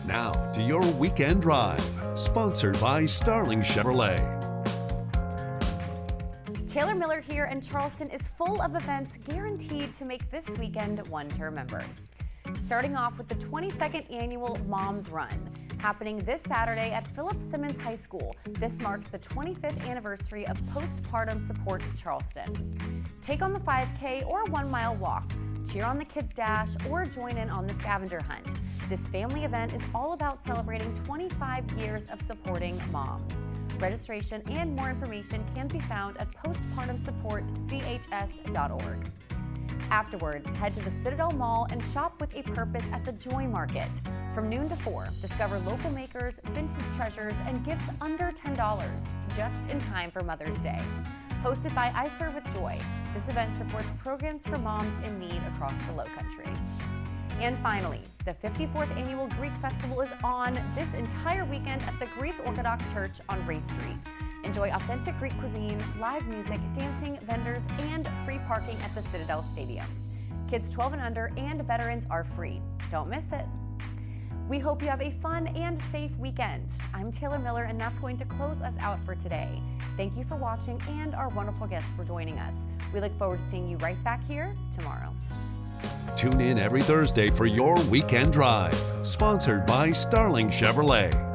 Now to your weekend drive, sponsored by Starling Chevrolet. Taylor Miller here, and Charleston is full of events guaranteed to make this weekend one to remember. Starting off with the 22nd annual Moms Run, happening this Saturday at Philip Simmons High School. This marks the 25th anniversary of Postpartum Support Charleston. Take on the 5K or 1 mile walk, cheer on the kids dash, or join in on the scavenger hunt. This family event is all about celebrating 25 years of supporting moms. Registration and more information can be found at postpartumsupportchs.org. Afterwards, head to the Citadel Mall and shop with a purpose at the Joy Market. From noon to 4, discover local makers, vintage treasures, and gifts under $10, just in time for Mother's Day. Hosted by I Serve with Joy, this event supports programs for moms in need across the Lowcountry. And finally, the 54th Annual Greek Festival is on this entire weekend at the Greek Orthodox Church on Ray Street. Enjoy authentic Greek cuisine, live music, dancing, vendors, and free parking at the Citadel Stadium. Kids 12 and under and veterans are free. Don't miss it. We hope you have a fun and safe weekend. I'm Taylor Miller, and that's going to close us out for today. Thank you for watching and our wonderful guests for joining us. We look forward to seeing you right back here tomorrow. Tune in every Thursday for your weekend drive, sponsored by Starling Chevrolet.